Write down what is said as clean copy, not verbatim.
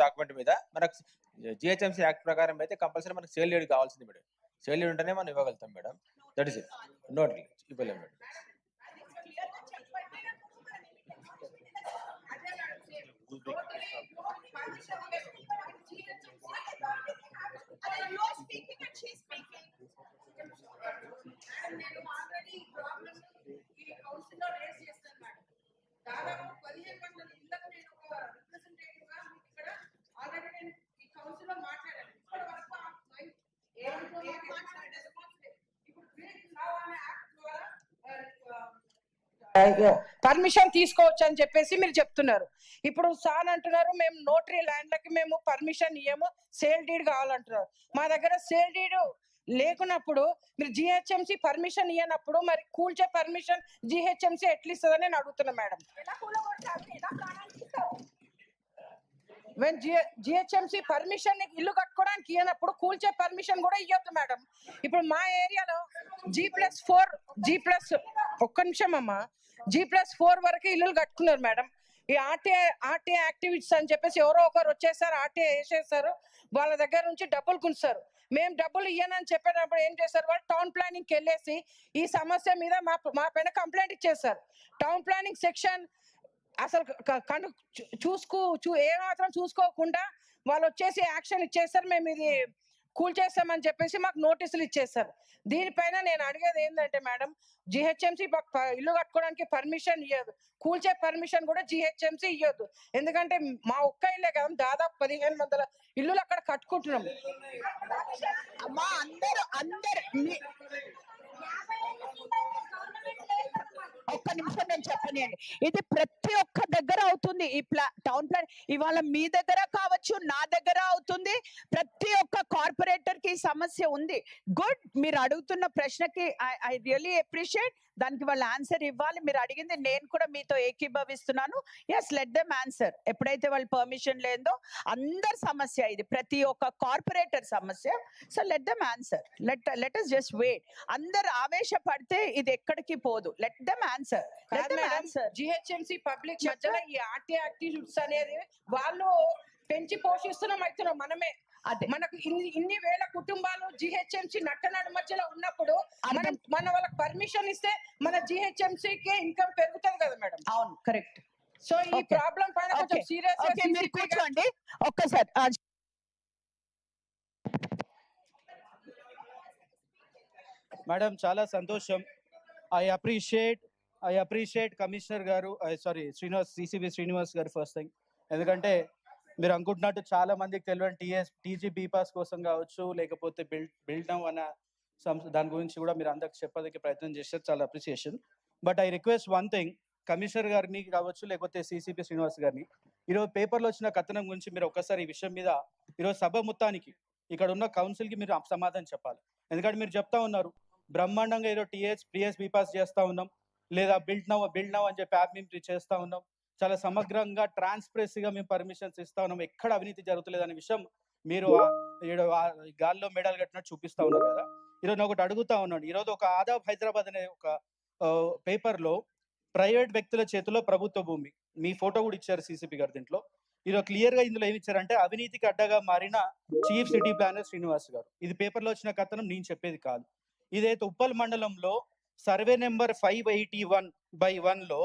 Document మీద మనకు GHMC act ప్రకారం అయితే కంపల్సరీ మనకు సేల్ డీడ్ కావాల్సింది మేడం. సేల్ డీడ్ ఉంటేనే మనం ఇవ్వగలుగుతాం మేడం. దట్ ఈస్ నోట్ ఇవ్వలేము మేడం. దాదాపు 1500 ఇళ్లకు నేను ఒక రిప్రజెంటేటివ్ గా ఇక్కడ ఆల్రెడీ నేను ఈ కౌన్సిల్ లో మాట్లాడాను. ఇప్పటి వరకు పర్మిషన్ తీసుకోవచ్చు అని చెప్పేసి మీరు చెప్తున్నారు. ఇప్పుడు సార్ అంటున్నారు మేము నోటరీ ల్యాండ్లకి మేము పర్మిషన్ ఇయ్యము, సేల్ డీడ్ కావాలంటున్నారు. మా దగ్గర సేల్ డీడ్ లేకున్నప్పుడు మీరు జిహెచ్ఎంసీ పర్మిషన్ ఇవ్వనప్పుడు మరి కూల్చే పర్మిషన్ జిహెచ్ఎంసీ ఎట్లా ఇస్తుందని నేను అడుగుతున్నా మేడం. జిహెచ్ఎంసీ పర్మిషన్ ఇల్లు కట్టుకోవడానికి ఇవ్వనప్పుడు కూల్చే పర్మిషన్ కూడా ఇవ్వద్దు మేడం. ఇప్పుడు మా ఏరియాలో G+4 ఒక్క నిమిషం అమ్మా, G+4 వరకు ఇల్లులు కట్టుకున్నారు మేడం. ఈ ఆర్టీఐ యాక్టివిటీస్ అని చెప్పేసి ఎవరో ఒకరు వచ్చేసారు, ఆర్టీఐ వేసేసారు, వాళ్ళ దగ్గర నుంచి డబ్బులు గుంజుతారు. మేము డబ్బులు ఇయ్యనని చెప్పినప్పుడు ఏం చేశారు వాళ్ళు, టౌన్ ప్లానింగ్కి వెళ్ళేసి ఈ సమస్య మీద మా పైన కంప్లైంట్ ఇచ్చేసారు. టౌన్ ప్లానింగ్ సెక్షన్ అసలు ఏమాత్రం చూసుకోకుండా వాళ్ళు వచ్చేసి యాక్షన్ ఇచ్చేసారు. మేము ఇది కూల్ చేస్తామని చెప్పేసి మాకు నోటీసులు ఇచ్చేసారు. దీనిపైన నేను అడిగేది ఏంటంటే మేడం, జిహెచ్ఎంసీ ఇల్లు కట్టుకోవడానికి పర్మిషన్ ఇవ్వదు, కూల్చే పర్మిషన్ కూడా జిహెచ్ఎంసీ ఇవ్వద్దు. ఎందుకంటే మా ఒక్క ఇల్లే కదా, దాదాపు 1500 ఇల్లులు అక్కడ కట్టుకుంటున్నాం. ఒక్క నిమిషం నేను చెప్పనియండి. ఇది ప్రతి ఒక్క దగ్గర అవుతుంది ఈ టౌన్ ప్లాన్. ఇవాళ మీ దగ్గర కావచ్చు, నా దగ్గర అవుతుంది, ప్రతి ఒక్క కార్పొరేటర్ కి సమస్య ఉంది. గుడ్, మీరు అడుగుతున్న ప్రశ్నకి ఐ రియలీ అప్రిషియేట్, దానికి వాళ్ళు ఆన్సర్ ఇవ్వాలి. మీరు అడిగింది నేను కూడా మీతో ఏకీభవిస్తున్నాను. Yes, let them answer. ఎప్పుడైతే వాళ్ళు పర్మిషన్ లేదో అందరి సమస్య ఇది, ప్రతి ఒక్క కార్పొరేటర్ సమస్య. So let them answer, let us just wait. అందరు ఆవేశపడితే ఇది ఎక్కడికి పోదు. Let them answer. GHMC public మధ్యలో ఈ ఆర్టీ యాక్టివిటీస్ అనేది వాళ్ళు పెంచి పోషిస్తున్నాం అవుతున్నాం మనమే. అదే మనకు ఇన్ని వేల కుటుంబాలు జిహెచ్ఎంసీ నట్టనడు మధ్యలో ఉన్నప్పుడు మన వాళ్ళకి పర్మిషన్ ఇస్తే మన జిహెచ్ఎంసీకి ఇన్కమ్ పెరుగుతుంది కదా మేడం. అవును, కరెక్ట్. సో ఈ ప్రాబ్లం పైన కొంచెం సీరియస్ మీరు కూర్చోండి ఒక్కసారి. మేడం చాలా సంతోషం. ఐ అప్రిషియేట్ కమిషనర్ గారు, సారీ సిసిబి శ్రీనివాస్ గారు ఫస్ట్ థింగ్. ఎందుకంటే మీరు అనుకుంటున్నట్టు చాలా మందికి తెలియని టీజీ బీపాస్ కోసం కావచ్చు, లేకపోతే బిల్డ్ నౌ అన్న దాని గురించి కూడా మీరు అందరికి చెప్పడానికి ప్రయత్నం చేశారు. చాలా appreciation. But I request one thing, commissioner గారిని కావచ్చు లేకపోతే సిసిపి శ్రీనివాస్ గారిని, ఈరోజు పేపర్లో వచ్చిన కథనం గురించి మీరు ఒక్కసారి ఈ విషయం మీద ఈరోజు సభ మొత్తానికి ఇక్కడ ఉన్న కౌన్సిల్కి మీరు సమాధానం చెప్పాలి. ఎందుకంటే మీరు చెప్తా ఉన్నారు బ్రహ్మాండంగా ఏదో టీఎస్ బీపాస్ చేస్తా ఉన్నాం, లేదా బిల్డ్ నౌ అని చెప్పి యాప్ మేము చేస్తా ఉన్నాం, చాలా సమగ్రంగా ట్రాన్స్పరెన్సీగా మేము పర్మిషన్స్ ఇస్తా ఉన్నాం, ఎక్కడ అవినీతి జరుగుతలేదు అనే విషయం మీరు గాల్లో మెడల్ కట్టినట్టు చూపిస్తా ఉన్నారు కదా. ఈరోజు నేను ఒకటి అడుగుతా ఉన్నాను. ఈరోజు ఒక ఆదాబ్ హైదరాబాద్ అనే ఒక పేపర్లో ప్రైవేట్ వ్యక్తుల చేతిలో ప్రభుత్వ భూమి, మీ ఫోటో కూడా ఇచ్చారు సిసిపి గారు. దీంట్లో ఈరోజు క్లియర్ గా ఇందులో ఏమి ఇచ్చారంటే అవినీతికి అడ్డగా మారిన చీఫ్ సిటీ ప్లానర్ శ్రీనివాస్ గారు. ఇది పేపర్లో వచ్చిన కథనం, నేను చెప్పేది కాదు. ఇదైతే ఉప్పల్ మండలంలో సర్వే నెంబర్ 581/1 లో